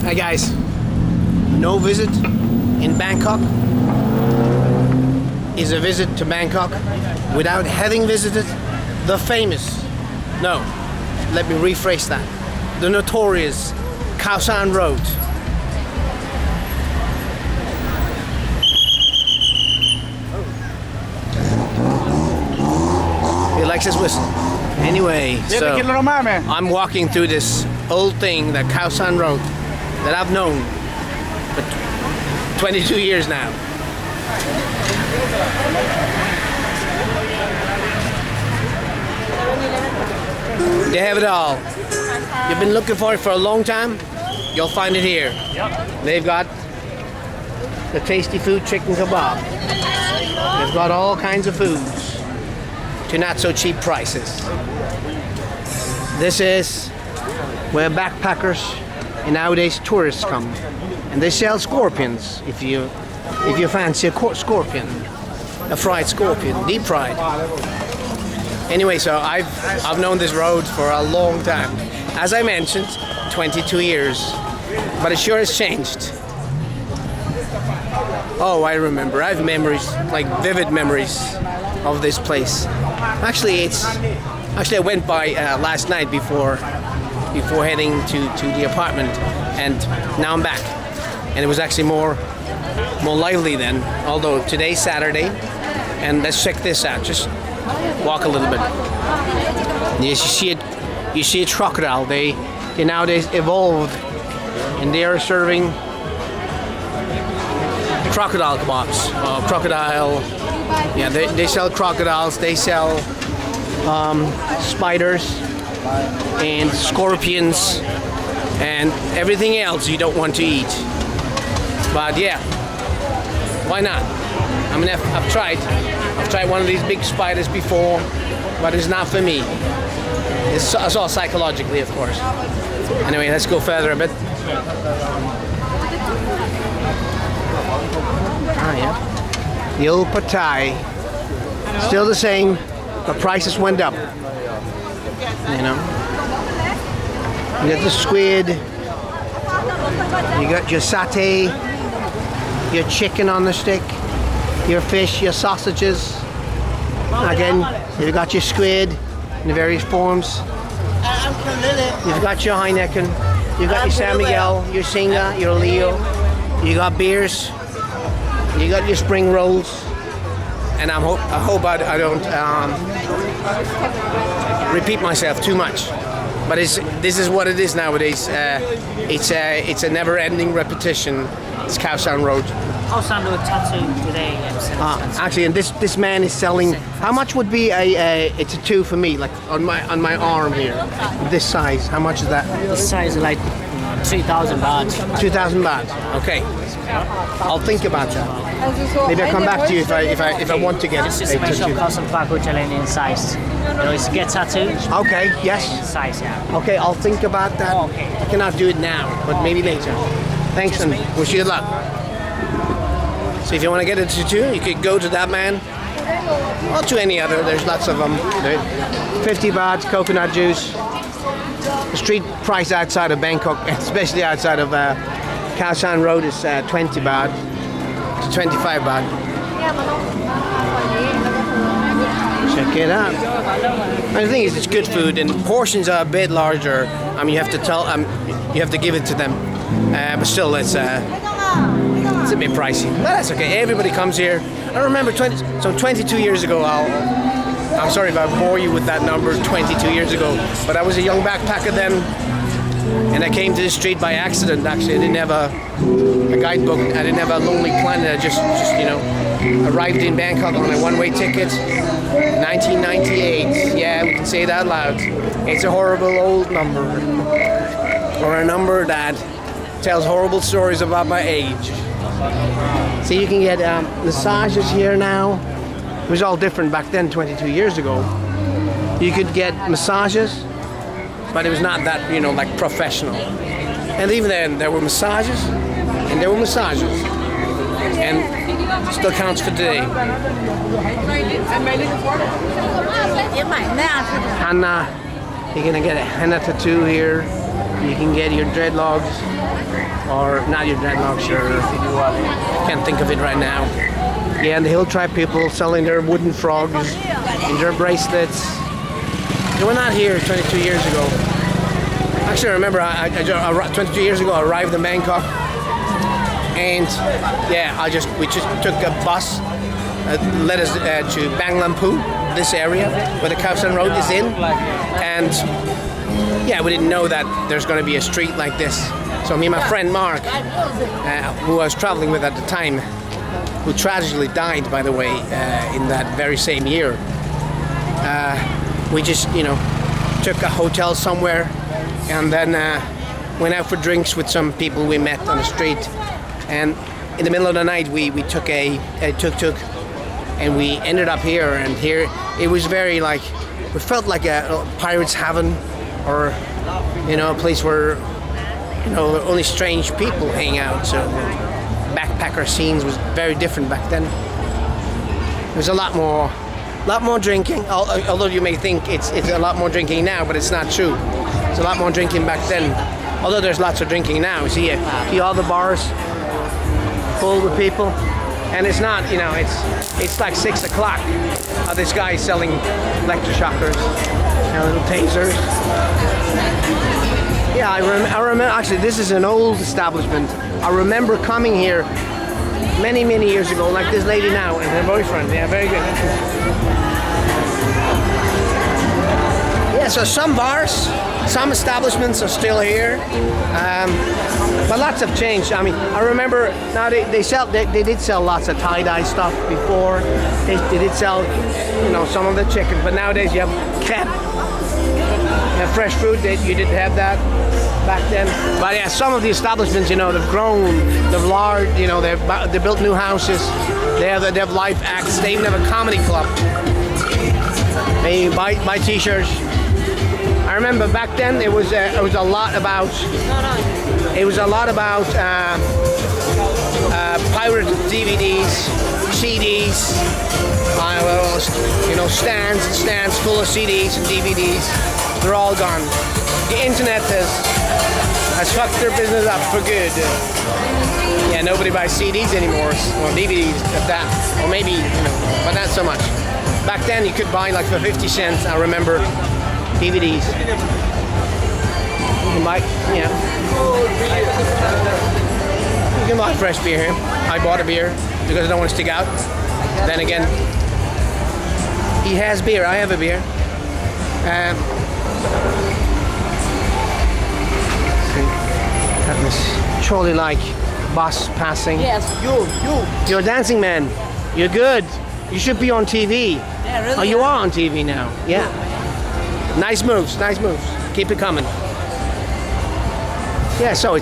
Hi guys, no visit in Bangkok is a visit to Bangkok without having visited the famous, no, let me rephrase that, the notorious Khaosan Road. He likes his whistle. Anyway, so I'm walking through this old thing, the Khaosan Road, that I've known for 22 years now. They have it all. You've been looking for it for a long time, you'll find it here. They've got the tasty food chicken kebab. They've got all kinds of foods to not so cheap prices. This is where backpackers and nowadays tourists come, and they sell scorpions if you fancy a scorpion, a fried scorpion, deep fried. Anyway, so I've known this road for a long time. As I mentioned, 22 years, but it sure has changed. Oh, I remember. I have memories, like vivid memories of this place. Actually, I went by last night before heading to the apartment, and now I'm back. And it was actually more lively then. Although today's Saturday, and let's check this out. Just walk a little bit. Yes, you see a crocodile. They nowadays evolved, and they are serving crocodile kebabs. Crocodile. Yeah, they sell crocodiles. They sell spiders and scorpions and everything else you don't want to eat. But yeah, why not? I mean, I've tried one of these big spiders before, but it's not for me. It's all psychologically, of course. Anyway, let's go further a bit. Ah, yeah. The old pad thai, still the same. The prices went up. You know, you got the squid, you got your satay, your chicken on the stick, your fish, your sausages. Again, you've got your squid in the various forms. You've got your Heineken, you've got your San Miguel, your Singa, your Leo. You got beers, you got your spring rolls. And I hope I don't repeat myself too much. But this is what it is nowadays. It's a never-ending repetition. It's Khaosan Road. Khaosan Road tattoo today. Actually, and this man is selling. How much would be a tattoo for me, like on my arm here, this size? How much is that? This size is like 3,000 baht. 2,000 baht. Okay. I'll think about that. Maybe I'll come back to you if I want to get this is my shop, Khaosan Park Hotel in size. You know, it's get tattoos. Okay, yes. Size, yeah. Okay, I'll think about that. Oh, okay. I cannot do it now, but maybe later. Thanks and wish you luck. So if you want to get a tattoo, you could go to that man or to any other. There's lots of them. 50 baht, coconut juice. The street price outside of Bangkok, especially outside of Khaosan Road, is 20 baht. 25 baht. Check it out. And the thing is, it's good food, and portions are a bit larger. I mean, you have to give it to them. But still, it's a bit pricey. But that's okay. Everybody comes here. I remember 22 years ago. I'm sorry if I bore you with that number. 22 years ago, but I was a young backpacker then. And I came to the street by accident. Actually, I didn't have a guidebook. I didn't have a Lonely Planet. I just you know, arrived in Bangkok on a one-way ticket. 1998. Yeah, we can say it out loud. It's a horrible old number, or a number that tells horrible stories about my age. So you can get massages here now. It was all different back then, 22 years ago. You could get massages, but it was not that, you know, like professional. And even then, there were massages, and there were massages, and it still counts for today. Henna, you're gonna get a henna tattoo here. You can get your dreadlocks, or not your dreadlocks, your, can't think of it right now. Yeah, and the hill tribe people selling their wooden frogs and their bracelets. They were not here 22 years ago. Actually, I remember 22 years ago I arrived in Bangkok, and yeah, we just took a bus, led us to Bang Lampu, this area where the Khaosan Road is in, and yeah, we didn't know that there's going to be a street like this. So me and my friend Mark, who I was traveling with at the time, who tragically died, by the way, in that very same year, we just, took a hotel somewhere, and then went out for drinks with some people we met on the street. And in the middle of the night, we took a tuk-tuk, and we ended up here. And here, it was very like, we felt like a pirate's haven, or a place where only strange people hang out. So backpacker scenes was very different back then. There was a lot more drinking. Although you may think it's a lot more drinking now, but it's not true. It's a lot more drinking back then. Although there's lots of drinking now. See all the bars full with people, and it's not. It's like 6 o'clock. This guy is selling electroshockers and little tasers. Yeah, I remember. Actually, this is an old establishment. I remember coming here many years ago, like this lady now and her boyfriend. Yeah, very good. Yeah, so some bars, some establishments are still here, but lots have changed. I mean, I remember now they did sell lots of tie-dye stuff before. They did sell, some of the chicken, but nowadays you have crepe, you have fresh fruit. You didn't have that back then. But yeah, some of the establishments, they've grown, they've large, they built new houses. They have live acts. They even have a comedy club. They buy T-shirts. I remember back then it was a lot about pirate DVDs, CDs, stands full of CDs and DVDs. They're all gone. The internet has fucked their business up for good. Yeah, nobody buys CDs anymore. Well, DVDs at that, or maybe but not so much. Back then you could buy like for 50 cents. I remember. DVDs. You can buy, you can buy fresh beer here. I bought a beer because I don't want to stick out. Then again, he has beer. I have a beer. Got this trolley-like bus passing. Yes, You're a dancing man. You're good. You should be on TV. Yeah, really? Oh, you are on TV now. Yeah. Nice moves. Keep it coming. Yeah, so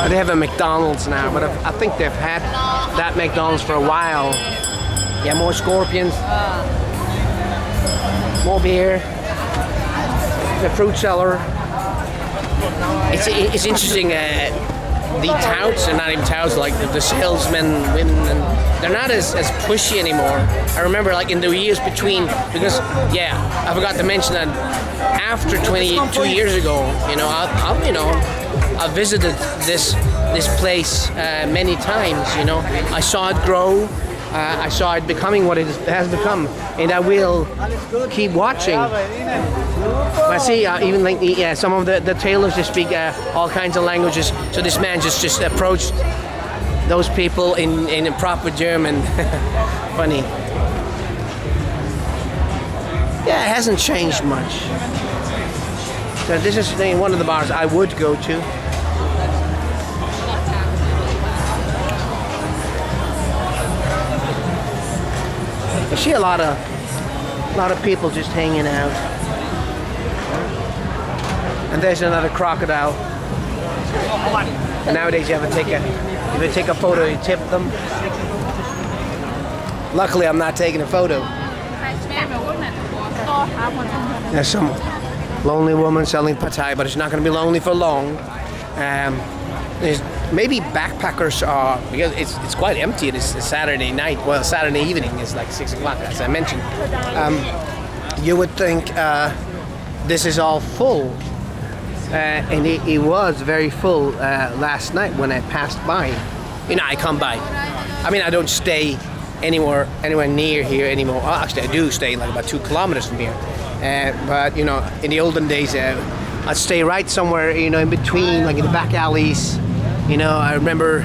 they have a McDonald's now, but I think they've had that McDonald's for a while. Yeah, more scorpions, more beer, the fruit cellar. It's interesting. The touts are not even touts, like the salesmen, women, and they're not as pushy anymore. I remember like in the years between, because I forgot to mention that after 22 years ago, I visited this place many times. I saw it grow. I saw it becoming what it has become, and I will keep watching. I see even like some of the tailors just speak all kinds of languages. So this man just approached those people in proper German. Funny. Yeah, it hasn't changed much. So this is one of the bars I would go to. I see a lot of people just hanging out. And there's another crocodile. And nowadays you have to take a photo, you tip them. Luckily I'm not taking a photo. There's some lonely woman selling pad thai, but it's not going to be lonely for long. There's maybe backpackers are, because it's quite empty. It's a Saturday night. Well, Saturday evening is like 6 o'clock, as I mentioned. You would think this is all full, and it was very full last night when I passed by. You know, I come by. I mean, I don't stay anywhere near here anymore. Oh, actually, I do stay like about 2 kilometers from here. But you know, in the olden days, I'd stay right somewhere, you know, in between, like in the back alleys. You know, I remember,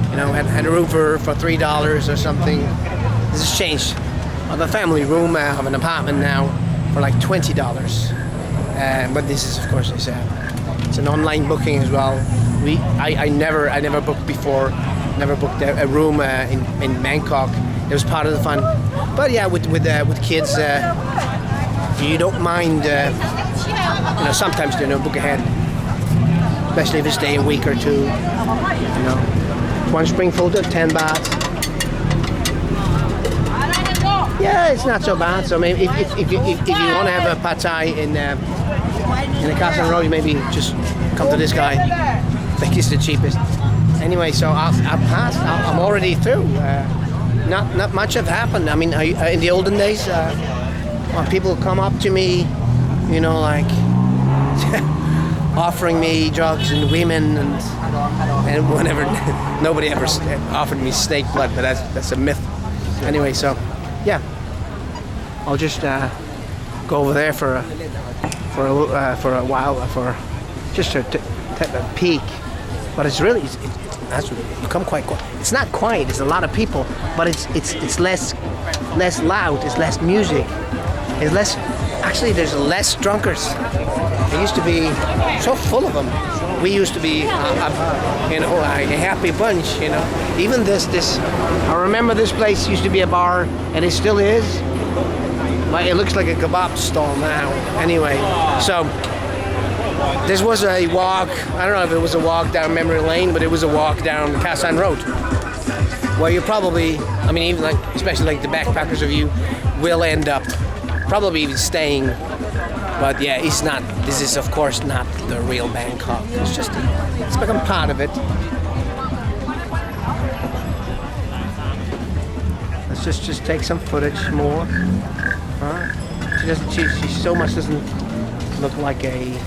you know, had a room for $3 or something. This has changed. I have a family room. I have an apartment now for like $20. But this is, of course, it's an online booking as well. I never booked before. Never booked a room in Bangkok. It was part of the fun. But yeah, with kids, you don't mind. You know, sometimes they don't book ahead, especially if you stay a week or two. You know, one spring food at 10 baht. Yeah, it's not so bad. So maybe if you want to have a pad thai in the Khaosan Road, maybe just come to this guy. I think he's the cheapest. Anyway, so I've passed. I'm already through. Not much have happened. I mean, in the olden days, when people come up to me, you know, like offering me drugs and women and whenever, nobody ever offered me snake blood, but that's a myth. Anyway, so yeah, I'll just go over there for a while for just to take a peek. But it's really it's become quite quiet. It's not quiet. There's a lot of people, but it's less loud. It's less music. It's less. Actually, there's less drunkards. There used to be so full of them. We used to be, you know, a happy bunch. You know, even this. I remember this place used to be a bar, and it still is. But it looks like a kebab stall now. Anyway, so this was a walk. I don't know if it was a walk down memory lane, but it was a walk down Khaosan Road, where you probably, I mean, even like, especially like the backpackers of you, will end up probably even staying. But yeah, it's not. This is of course not the real Bangkok. It's just it's become part of it. Let's just take some footage more. She so much doesn't look like a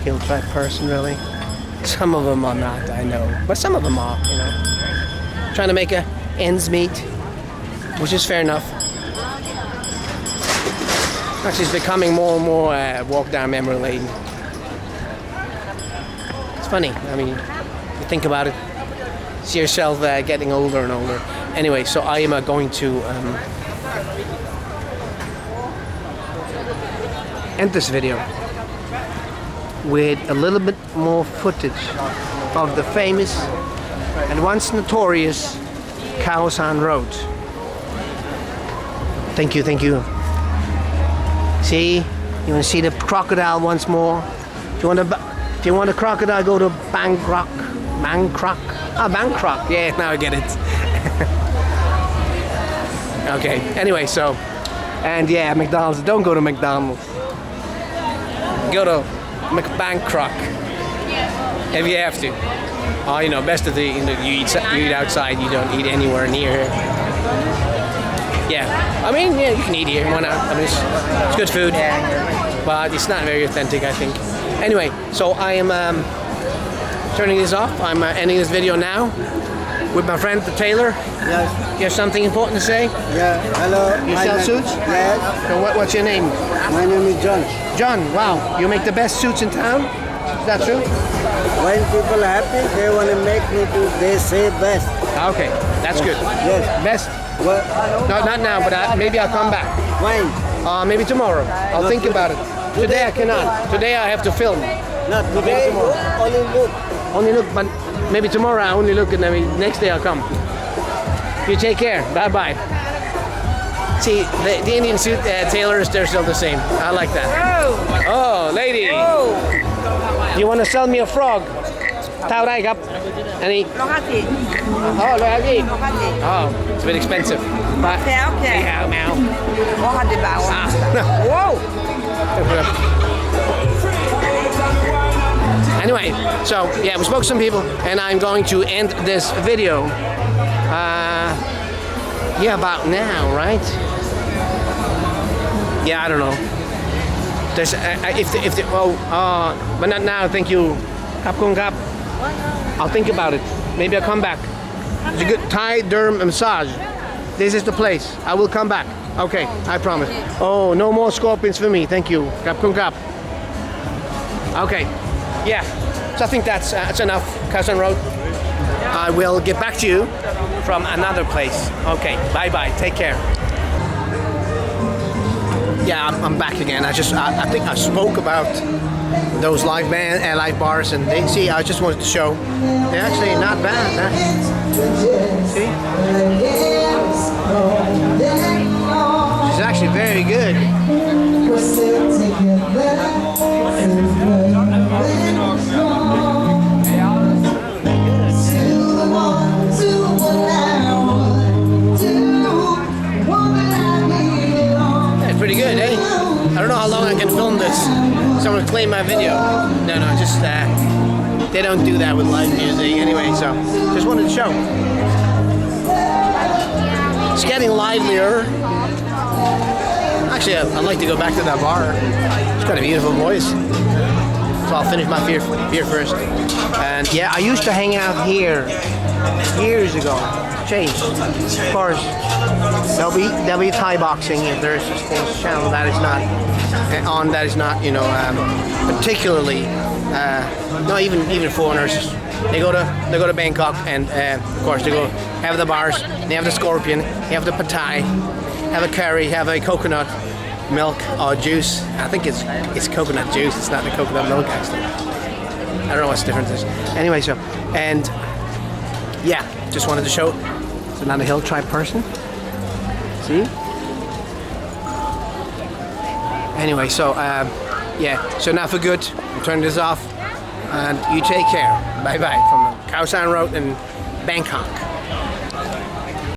hill-type person, really. Some of them are not, I know, but some of them are, you know. Trying to make ends meet, which is fair enough. Actually, it's becoming more and more walk down memory lane. It's funny. I mean, you think about it, see yourself getting older and older. Anyway, so I am going to end this video with a little bit more footage of the famous and once notorious Khaosan Road. Thank you. See, you want to see the crocodile once more? If you want a crocodile, go to Bangkok. Bangkok. Yeah, now I get it. Okay. Anyway, so, and yeah, McDonald's. Don't go to McDonald's. Go to Bangkok if you have to. Oh, you know, best of you eat outside. You don't eat anywhere near here. Yeah, I mean, yeah, you can eat here. Why not? I mean, it's good food, but it's not very authentic, I think. Anyway, so I am turning this off. I'm ending this video now with my friend the tailor. Yes. You have something important to say? Yeah. Hello. You sell suits? Yes. So what's your name? My name is John. John. Wow, you make the best suits in town? Is that true? When people are happy, they want to make me do. They say best. Okay, that's good. Yes. Best. Well, No, not now, but maybe I'll come back. when? Maybe tomorrow. I'll think about it. Today I cannot. Today I have to film. Not today. Only look. Only look, but maybe tomorrow I only look, and then next day I'll come. You take care. Bye bye. See, the Indian suit tailors, they're still the same. I like that. Oh, lady. You want to sell me a frog? เท่าไรครับ Any? Oh, oh, it's a bit expensive. But Okay. meow. 100 baht. Whoa. Anyway, so yeah, we spoke to some people, and I'm going to end this video. Yeah, about now, right? Yeah, I don't know. There's if the but not now. Thank you. Kap Kung Kap. I'll think about it. Maybe I'll come back. It's a good Thai derm massage. This is the place. I will come back. Okay, I promise. Oh, no more scorpions for me. Thank you. Kap Kung Kap. Okay, yeah. So I think that's enough. Khaosan Road. I will get back to you from another place. Okay, bye bye. Take care. Yeah, I'm back again. I think I spoke about those live bars, and they see. I just wanted to show they're actually not bad. Huh? See, she's actually very good. Pretty good, eh? I don't know how long I can film this. Someone claim my video. No, just they don't do that with live music anyway. So just wanted to show. It's getting livelier. Actually, I'd like to go back to that bar. It's got a beautiful voice. So I'll finish my beer first. And yeah, I used to hang out here years ago. Changed, of course. There'll be Thai boxing if there's a sports channel that is not on. That is not, you know, particularly. No, even foreigners. They go to Bangkok, and of course they go have the bars. They have the scorpion. They have the pad thai. Have a curry. Have a coconut milk or juice. I think it's coconut juice. It's not the coconut milk actually. I don't know what's the difference is. Anyway, so and yeah, just wanted to show. It's not a hill tribe person. See? Anyway, so yeah, so now for good, I'm turning this off, and you take care. Bye bye from Khaosan Road in Bangkok.